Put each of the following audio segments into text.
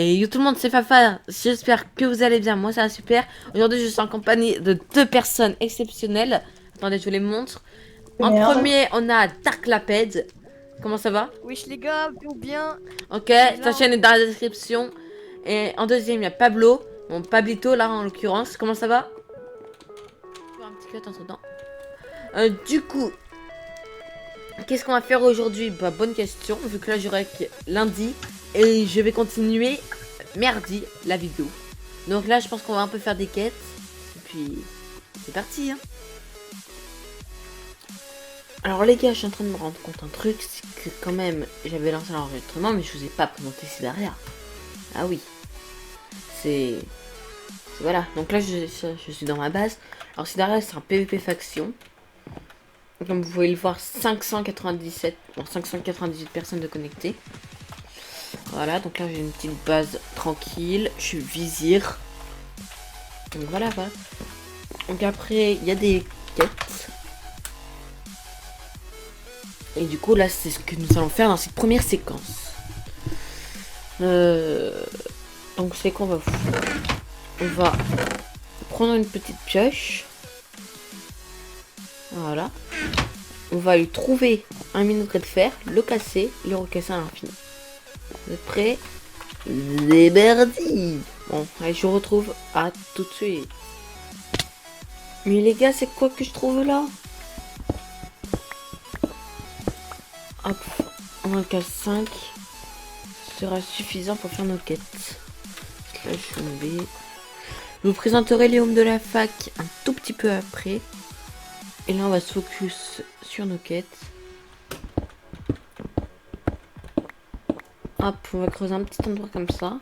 Et yo tout le monde, c'est Fafa, j'espère que vous allez bien, moi ça va super. Aujourd'hui je suis en compagnie de deux personnes exceptionnelles. Attendez, je vous les montre. En Merde. premier, on a Dark Laped. Comment ça va? Wesh les gars, ou bien, Ok, on est sa là. chaîne est dans la description. Et en deuxième, il y a Pablo, bon Pablito là en l'occurrence. Comment ça va? Un petit cut entre temps. Du coup, qu'est-ce qu'on va faire aujourd'hui? Bah bonne question, vu que là j'aurai que lundi. Et je vais continuer merdi la vidéo. Donc là je pense qu'on va un peu faire des quêtes. Et puis c'est parti hein. Alors les gars, je suis en train de me rendre compte un truc, c'est que quand même j'avais lancé l'enregistrement mais je vous ai pas présenté Sidaria. Ah oui. Voilà, donc là je suis dans ma base. Alors Sidaria c'est un PVP faction. Comme vous pouvez le voir, 598 personnes de connectées. Voilà, donc là j'ai une petite base tranquille. Je suis vizir. Donc voilà, voilà. Donc après, il y a des quêtes. Et du coup, là, c'est ce que nous allons faire dans cette première séquence. Donc c'est qu'on va faire. On va prendre une petite pioche. Voilà. On va lui trouver un minerai de fer, le casser, le recasser à l'infini. Vous êtes prêts? C'est parti. Bon, allez, je vous retrouve à tout de suite. Mais les gars, c'est quoi que je trouve là? Hop, on en casse 5. Sera suffisant pour faire nos quêtes. Là, je suis tombé. Je vous présenterai les homes de la fac un tout petit peu après. Et là, on va se focus sur nos quêtes. Hop, on va creuser un petit endroit comme ça.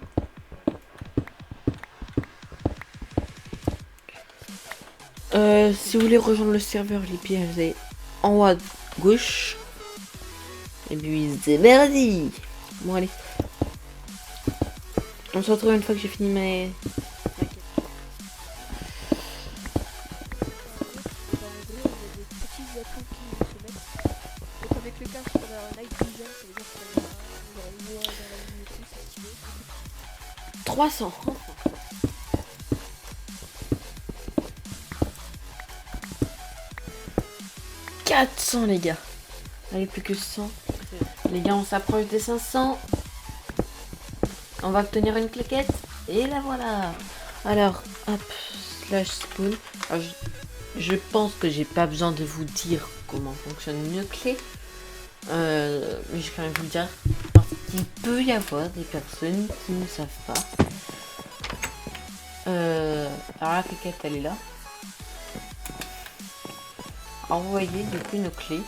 Si vous voulez rejoindre le serveur, les pièges est en haut à gauche. Et puis c'est parti. Bon allez. On se retrouve une fois que j'ai fini ma quête. En gros, il y a des petits atouts qui se mettent. Donc avec le casque, on a un night vision, ça veut dire qu'on a genre une voix dans la nuit et tout, c'est stylé. 300. 400 les gars. Allez, plus que 100. Les gars, on s'approche des 500. On va obtenir une claquette. Et la voilà. Alors, hop, slash spoon. Alors, je pense que j'ai pas besoin de vous dire comment fonctionne une clé. Mais je vais quand même vous le dire. Parce qu'il peut y avoir des personnes qui ne savent pas. Alors la claquette, elle est là. Alors vous voyez, du coup, nos clés.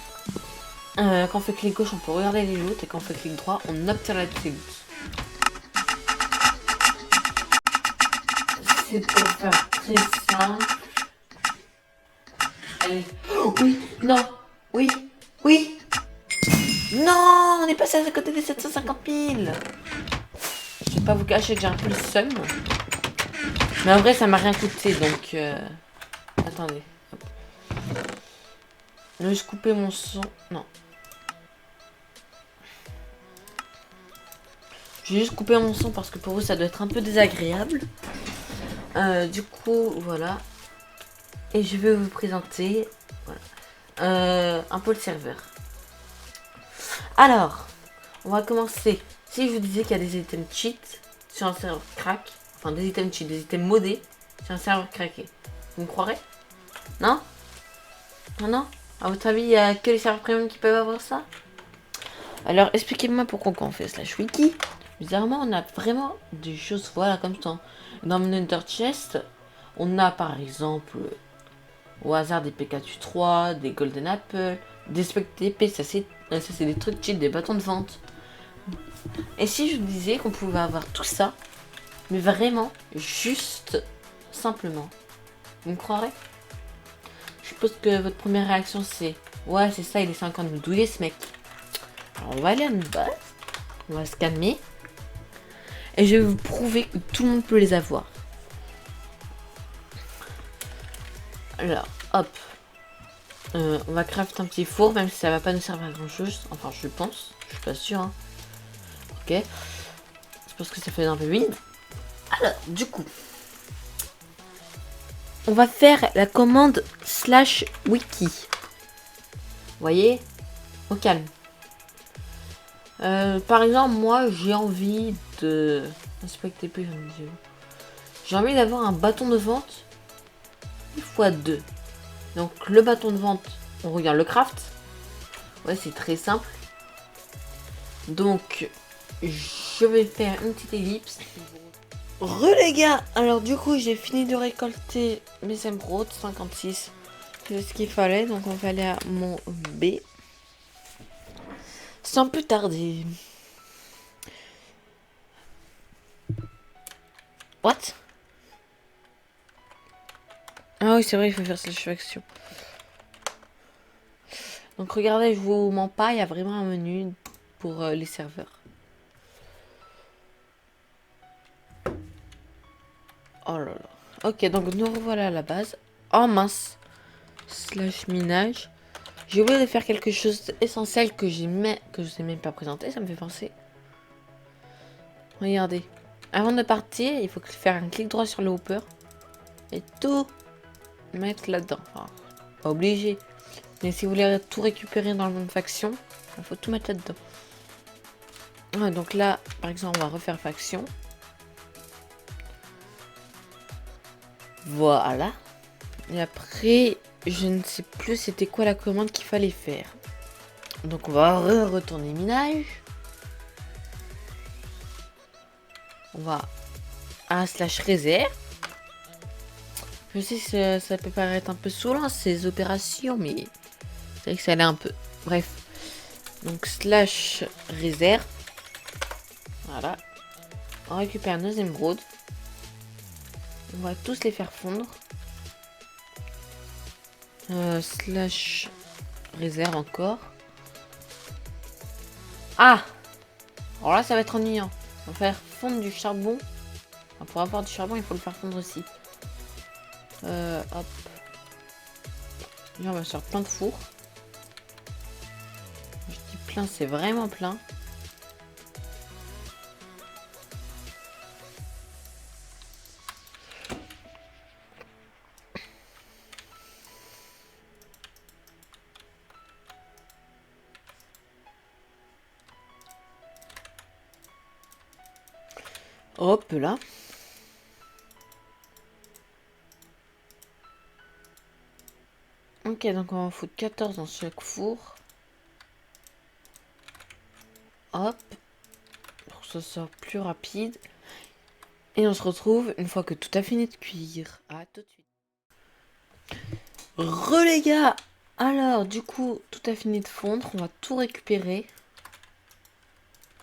Quand on fait clic gauche, on peut regarder les autres. Et quand on fait clic droit, on obtient la clé. C'est pour faire très simple. Allez. Oh, oui, non, oui, oui. Non, on est passé à côté des 750 000. Je vais pas vous cacher que j'ai un peu le seum. Mais en vrai, ça m'a rien coûté, donc... Attendez. Hop. Je vais juste couper mon son. Non. Je vais juste couper mon son parce que pour vous, ça doit être un peu désagréable. Du coup, voilà. Et je vais vous présenter voilà, un peu le serveur. Alors, on va commencer. Si je vous disais qu'il y a des items cheat sur un serveur crack, enfin des items cheat, des items modés sur un serveur craqué, vous me croirez? Non? Non, non? À votre avis, il n'y a que les serveurs premium qui peuvent avoir ça? Alors, expliquez-moi pourquoi quand on fait slash wiki. Bizarrement, on a vraiment des choses, voilà, comme ça. Dans mon Ender Chest, on a par exemple au hasard des Pikachu 3, des Golden Apple, des Spec TP, ça c'est des trucs cheat, des bâtons de vente. Et si je vous disais qu'on pouvait avoir tout ça, mais vraiment, juste, simplement, vous me croirez? Je suppose que votre première réaction c'est ouais c'est ça, il est 50 douillet ce mec. Alors on va aller à notre base, on va se calmer. Et je vais vous prouver que tout le monde peut les avoir. Alors, hop. On va craft un petit four, même si ça va pas nous servir à grand chose. Enfin, je pense. Je suis pas sûre. Hein. Ok. parce que ça fait un peu vide. Alors, du coup, on va faire la commande /wiki. Vous voyez? Au calme. Par exemple, moi, j'ai envie de... Inspecter plus, j'ai envie d'avoir un bâton de vente x2. Donc, le bâton de vente, on regarde le craft. Ouais, c'est très simple. Donc, je vais faire une petite ellipse. Les gars, alors du coup, j'ai fini de récolter mes émeraudes, 56. C'est ce qu'il fallait, donc on va aller à mon B. Sans plus tarder. What? Ah oui, c'est vrai, il faut faire slash action. Donc regardez, je vous mens pas, il y a vraiment un menu pour les serveurs. Oh là là. Ok, donc nous revoilà à la base. Oh mince. Slash minage. J'ai oublié de faire quelque chose d'essentiel que je sais même pas présenter, ça me fait penser. Regardez. Avant de partir, il faut faire un clic droit sur le hopper. Et tout mettre là-dedans. Enfin, pas obligé. Mais si vous voulez tout récupérer dans la même faction, il faut tout mettre là-dedans. Ouais, donc là, par exemple, on va refaire faction. Voilà. Et après, je ne sais plus c'était quoi la commande qu'il fallait faire. Donc on va retourner minage. On va à slash réserve. Je sais que ça peut paraître un peu saoulant ces opérations, mais c'est vrai que ça allait un peu. Bref. Donc slash réserve. Voilà. On récupère nos émeraudes. On va tous les faire fondre. Slash réserve encore. Ah! Alors là, ça va être ennuyant. On va faire fondre du charbon. Enfin, pour avoir du charbon, il faut le faire fondre aussi. Hop. Là, on va faire plein de fours. Je dis plein, c'est vraiment plein. Hop là. Ok, donc on va en foutre 14 dans chaque four. Hop. Pour que ce soit plus rapide. Et on se retrouve une fois que tout a fini de cuire. À tout de suite. Les gars. Alors, du coup, tout a fini de fondre. On va tout récupérer.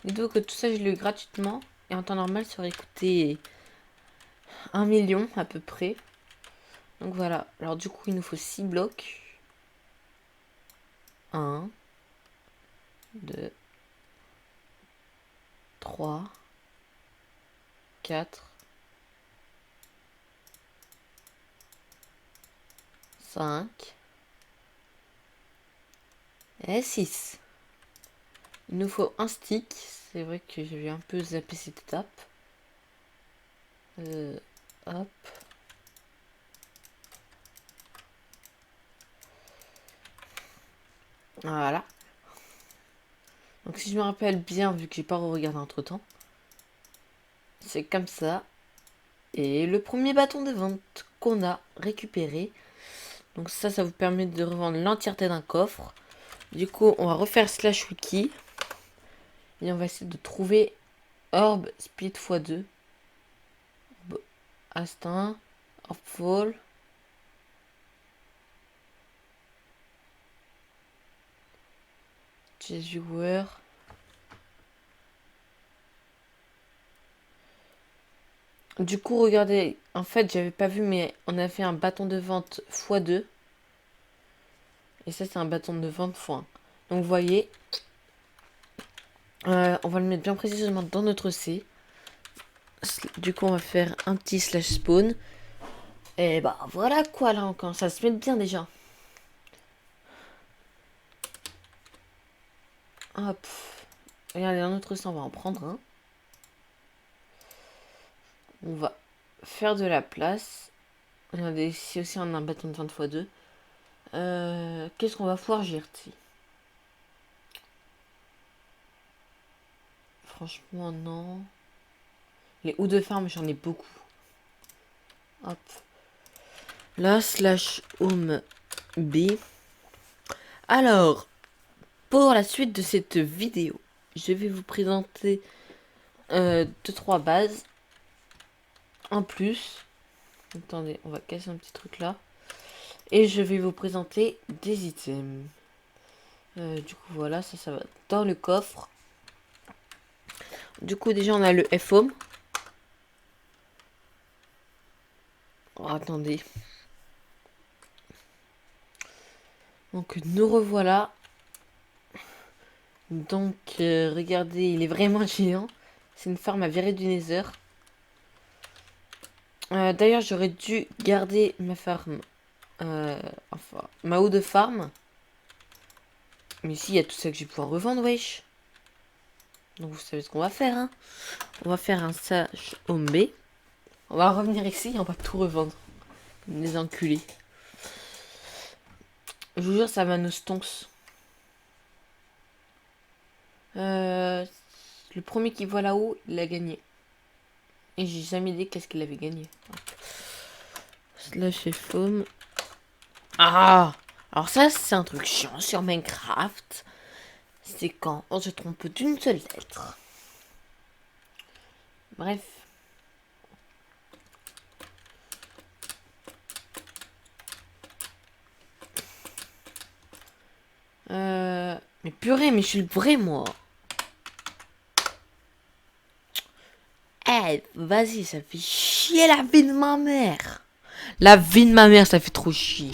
Dites-vous que tout ça, je l'ai eu gratuitement. Et en temps normal, ça aurait coûté 1 million à peu près. Donc voilà. Alors du coup, il nous faut 6 blocs. 1, 2, 3, 4, 5 et 6. Il nous faut un stick. C'est vrai que j'ai un peu zappé cette étape. Hop. Voilà. Donc si je me rappelle bien, vu que j'ai pas regardé entre temps, c'est comme ça. Et le premier bâton de vente qu'on a récupéré. Donc ça vous permet de revendre l'entièreté d'un coffre. Du coup, on va refaire slash wiki. Et on va essayer de trouver orb split x2. Instinct. Orb fall. Chase viewer. Du coup, regardez, en fait, j'avais pas vu, mais on a fait un bâton de vente x2. Et ça, c'est un bâton de vente x1. Donc, vous voyez, on va le mettre bien précisément dans notre C. Du coup, on va faire un petit slash spawn. Et bah, voilà quoi, là, encore. Ça se met bien déjà. Hop. Regardez, un autre C, on va en prendre un. On va faire de la place. Regardez, ici aussi on a un bâton de 20 x 2. Qu'est-ce qu'on va pouvoir gérer? Franchement, non. Les houes de farm, j'en ai beaucoup. Hop. Là, slash home B. Alors, pour la suite de cette vidéo, je vais vous présenter 2-3 bases. En plus, attendez, on va casser un petit truc là. Et je vais vous présenter des items. Du coup, voilà, ça va dans le coffre. Du coup, déjà, on a le F-Home. Oh, attendez. Donc, nous revoilà. Donc, regardez, il est vraiment géant. C'est une farm à virer du Nether. D'ailleurs, j'aurais dû garder ma farm. Enfin, ma haut de farm. Mais ici, il y a tout ça que je vais pouvoir revendre, wesh. Donc, vous savez ce qu'on va faire, hein. On va faire un slash home B. On va revenir ici et on va tout revendre. Comme des enculés. Je vous jure, ça va nos stonks. Le premier qui voit là-haut, il a gagné. Et j'ai jamais dit qu'est-ce qu'il avait gagné. Slash foam. Ah! Alors ça, c'est un truc chiant sur Minecraft. C'est quand on se trompe d'une seule lettre. Bref. Mais purée, mais je suis le vrai, moi. Eh, vas-y, ça fait chier la vie de ma mère. La vie de ma mère, ça fait trop chier.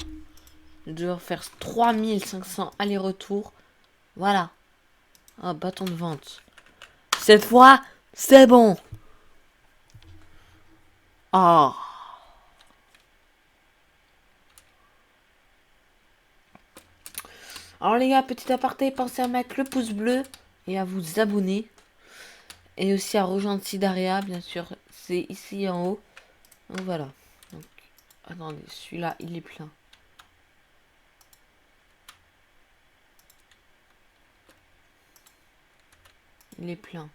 Je dois faire 3500 allers-retours. Voilà. Ah, bâton de vente. Cette fois, c'est bon. Ah. Alors les gars, petit aparté, pensez à mettre le pouce bleu et à vous abonner. Et aussi à rejoindre Sidaria, bien sûr. C'est ici en haut. Donc voilà. Donc, attendez, celui-là, il est plein. Il est plein.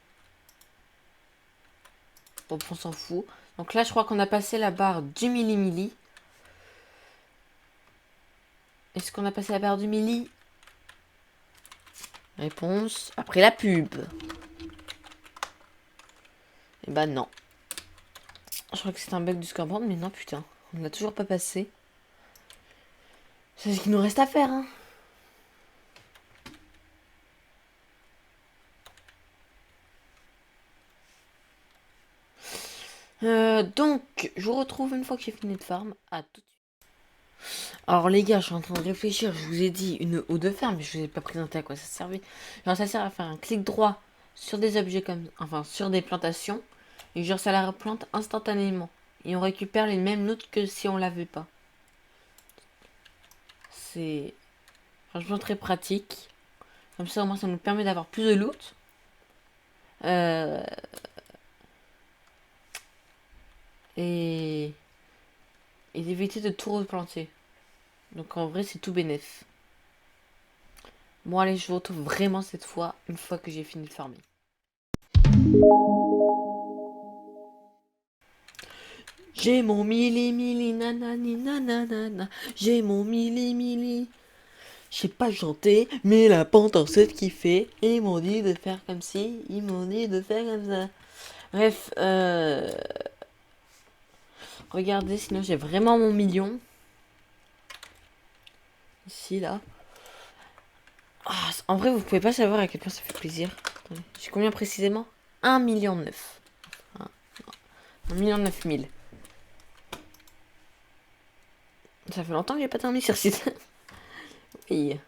Bon, on s'en fout. Donc là, je crois qu'on a passé la barre du milli-milli. Est-ce qu'on a passé la barre du milli? Réponse après la pub. Eh ben non. Je crois que c'est un bug du scoreboard, mais non, putain. On l'a toujours pas passé. C'est ce qu'il nous reste à faire, hein. Donc, je vous retrouve une fois que j'ai fini de farm. À tout de suite. Alors les gars, je suis en train de réfléchir. Je vous ai dit une haut de ferme, mais je vous ai pas présenté à quoi ça servait. Genre ça sert à faire un clic droit sur des objets comme, enfin sur des plantations, et genre ça la replante instantanément. Et on récupère les mêmes loot que si on l'avait pas. C'est franchement très pratique. Comme ça au moins ça nous permet d'avoir plus de loot. Euh... Et d'éviter de tout replanter. Donc en vrai c'est tout bénef. Bon allez, je vous retrouve vraiment cette fois, une fois que j'ai fini de farmer. J'ai mon milli nanani nanana. J'ai mon milli. Je sais pas chanter, mais la panthère sait ce qu'il fait. Ils m'ont dit de faire comme ci, ils m'ont dit de faire comme ça. Bref, regardez, sinon j'ai vraiment mon million. Ici, là. Ah, en vrai, vous pouvez pas savoir à quel point ça fait plaisir. J'ai combien précisément? 1,9 million. 1,9 million. Ça fait longtemps que j'ai pas dormi sur site. Oui.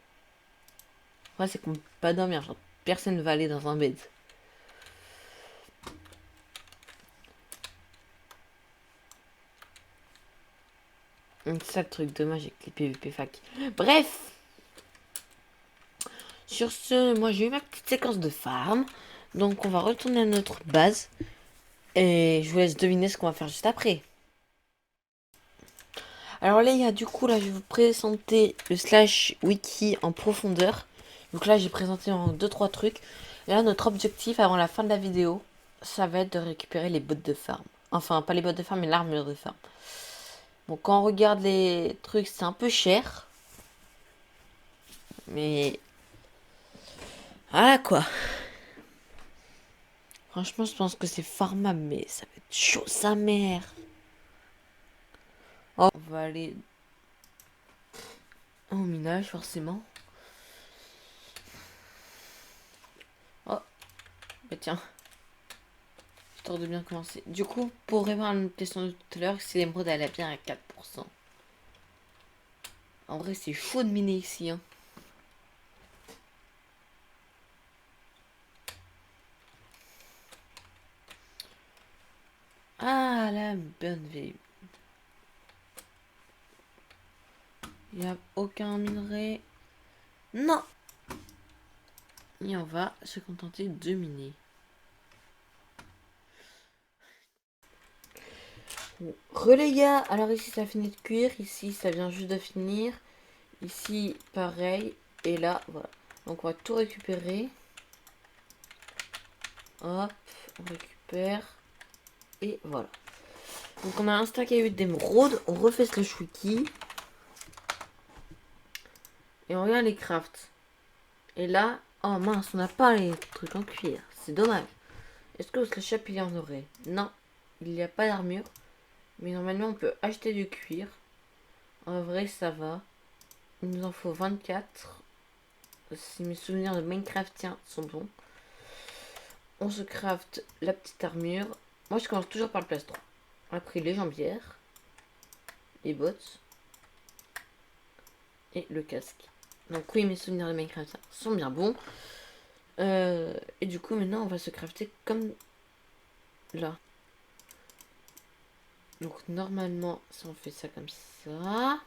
Ouais, c'est qu'on peut pas dormir. Genre, personne ne va aller dans un bed. C'est ça le truc dommage avec les PVP fac. Bref. Sur ce, moi j'ai eu ma petite séquence de farm. Donc on va retourner à notre base. Et je vous laisse deviner ce qu'on va faire juste après. Alors les gars, du coup là je vais vous présenter le slash wiki en profondeur. Donc là j'ai présenté en 2-3 trucs. Et là notre objectif avant la fin de la vidéo, ça va être de récupérer les bottes de farm. Enfin pas les bottes de farm mais l'armure de farm. Bon quand on regarde les trucs c'est un peu cher. Mais voilà quoi. Franchement je pense que c'est farmable mais ça va être chaud sa mère. Oh, on va aller au minage forcément. Oh, bah tiens. Histoire de bien commencer. Du coup, pour répondre à une question de tout à l'heure, si l'émeraude elle est bien à 4%. En vrai, c'est chaud de miner ici. Hein. Ah, la bonne vieille. Il n'y a aucun minerai. Non. Et on va se contenter de miner. Les gars, alors ici ça finit de cuire, ici ça vient juste de finir, ici pareil, et là voilà. Donc on va tout récupérer. Hop, on récupère, et voilà. Donc on a un stack à 8 d'émeraude, on refait le wiki. Et on regarde les crafts. Et là, oh mince, on n'a pas les trucs en cuir, c'est dommage. Est-ce que le shop il y en aurait? Non, il n'y a pas d'armure. Mais normalement on peut acheter du cuir. En vrai ça va. Il nous en faut 24. Si mes souvenirs de Minecraftien sont bons. On se craft la petite armure. Moi je commence toujours par le plastron. Après les jambières. Les bottes. Et le casque. Donc oui mes souvenirs de Minecraft sont bien bons. Et du coup maintenant on va se crafter comme là. Donc normalement si on fait ça comme ça.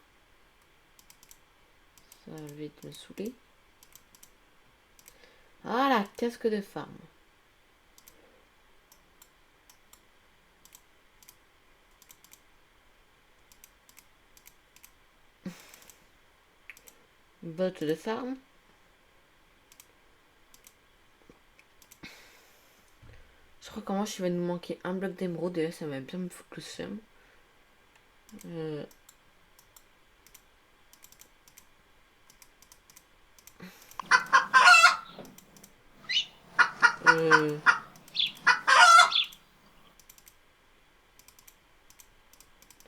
Ça va vite me saouler. Voilà, casque de farm. Botte de farm. Je crois qu'en revanche il va nous manquer un bloc d'émeraude et là ça va bien me foutre le seum.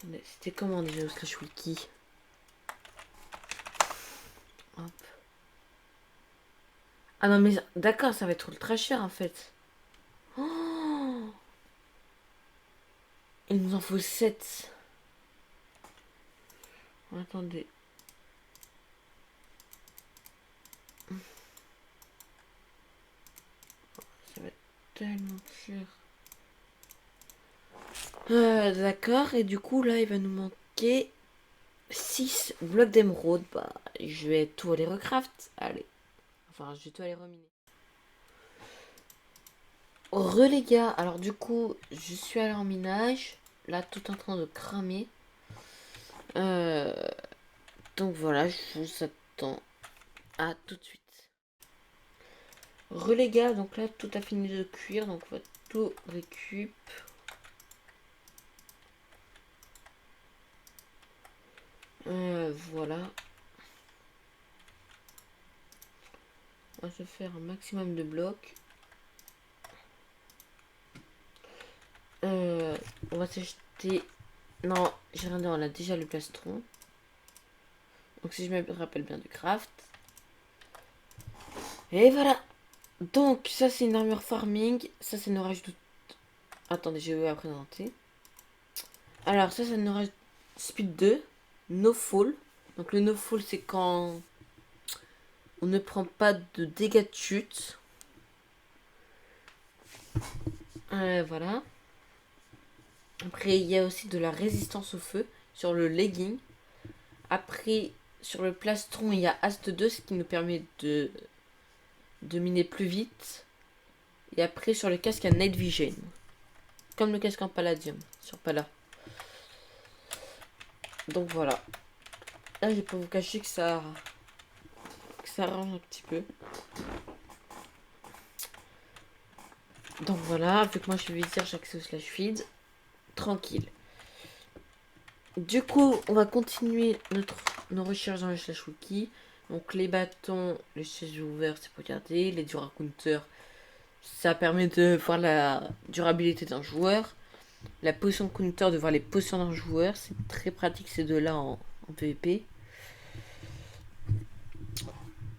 Attendez, c'était comment déjà au slash wiki? Hop. Ah non mais d'accord, ça va être ultra cher en fait. Oh, il nous en faut 7. Attendez. Ça va être tellement cher. D'accord, et du coup là il va nous manquer 6 blocs d'émeraude. Bah je vais tout aller recraft. Allez. Enfin je vais tout aller reminer. Les gars, alors du coup je suis allé en minage. Là tout en train de cramer. Donc voilà, je vous attends. À tout de suite. Les gars, donc là tout a fini de cuire, donc on va tout récup. Voilà. On va se faire un maximum de blocs. On va s'acheter... Non, j'ai rien dit, on a déjà le plastron. Donc si je me rappelle bien du craft. Et voilà. Donc ça c'est une armure farming. Ça c'est une orage de... Attendez, je vais présenter. Alors ça c'est une orage speed 2. No fall. Donc le no fall c'est quand on ne prend pas de dégâts de chute. Voilà. Après il y a aussi de la résistance au feu sur le legging. Après sur le plastron il y a Ast 2, ce qui nous permet de miner plus vite. Et après sur le casque il y a Night Vision. Comme le casque en palladium sur Pala. Donc voilà. Là, je vais pas vous cacher que ça range un petit peu. Donc voilà, avec moi je vais dire j'accède au slash feed. Tranquille. Du coup, on va continuer nos recherches dans le slash wiki. Donc les bâtons, les chaises ouvertes, c'est pour garder. Les Duracounter, ça permet de voir la durabilité d'un joueur. La potion counter, de voir les potions d'un joueur. C'est très pratique ces deux-là en PvP.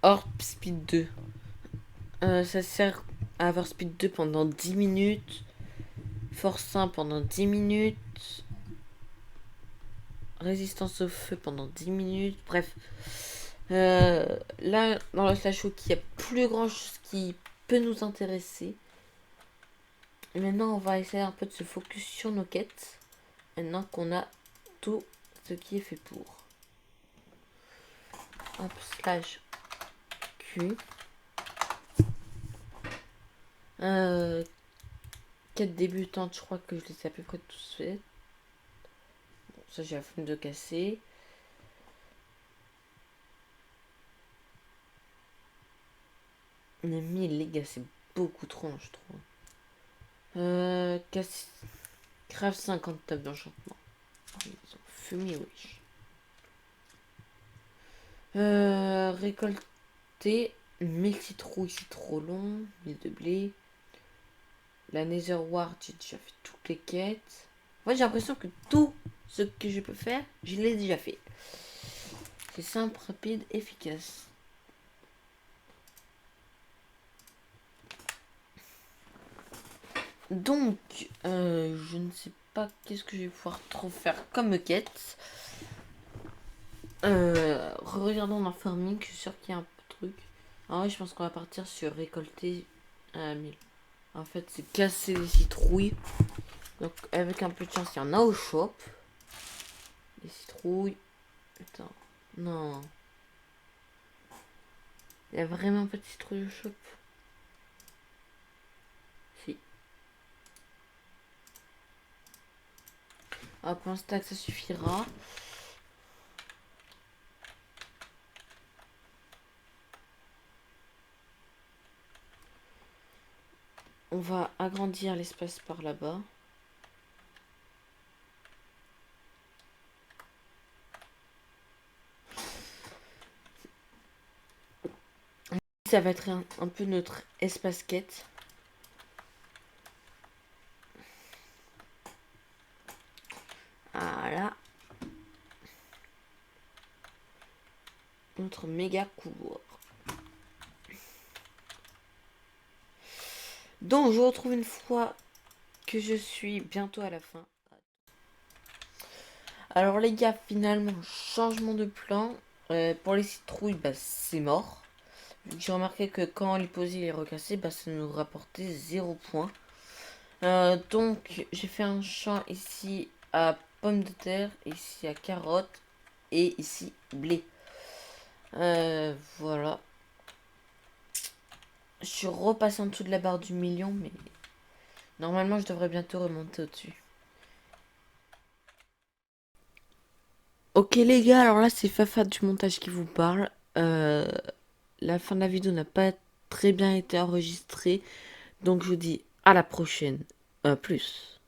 Orb Speed 2. Ça sert à avoir Speed 2 pendant 10 minutes. Force 1 pendant 10 minutes. Résistance au feu pendant 10 minutes. Bref. Là, dans le slash wiki, il y a plus grand chose qui peut nous intéresser. Maintenant, on va essayer un peu de se focus sur nos quêtes. Maintenant qu'on a tout ce qui est fait pour. Hop, slash Q. Quête débutante, je crois que je les ai à peu près tous fait. Bon, ça, j'ai la flemme de casser. Mais 1000, les gars, c'est beaucoup trop, je trouve. Crave 50 tables d'enchantement. Ils ont fumé, wesh. Récolter 1000 citrouilles, c'est trop long. 1000 de blé. La Nether Ward, j'ai déjà fait toutes les quêtes. En fait, j'ai l'impression que tout ce que je peux faire, je l'ai déjà fait. C'est simple, rapide, efficace. Donc, je ne sais pas qu'est-ce que je vais pouvoir trop faire comme quête. Regardons dans farming, je suis sûr qu'il y a un truc. Ah ouais, je pense qu'on va partir sur récolter 1000. En fait, c'est casser les citrouilles. Donc, avec un peu de chance, il y en a au shop. Les citrouilles. Attends, non. Il y a vraiment pas de citrouilles au shop. Si. Hop, un stack, ça suffira. On va agrandir l'espace par là-bas. Ça va être un peu notre espace quête. Voilà. Notre méga couloir. Donc, je vous retrouve une fois que je suis bientôt à la fin. Alors, les gars, finalement, changement de plan. Pour les citrouilles, bah, c'est mort. J'ai remarqué que quand on les posait et les recassait, bah, ça nous rapportait 0 points. Donc, j'ai fait un champ ici à pommes de terre, ici à carottes et ici blé. Voilà. Je suis repassé en dessous de la barre du million, mais normalement, je devrais bientôt remonter au-dessus. Ok les gars, alors là c'est Fafa du montage qui vous parle. La fin de la vidéo n'a pas très bien été enregistrée, donc je vous dis à la prochaine. Plus.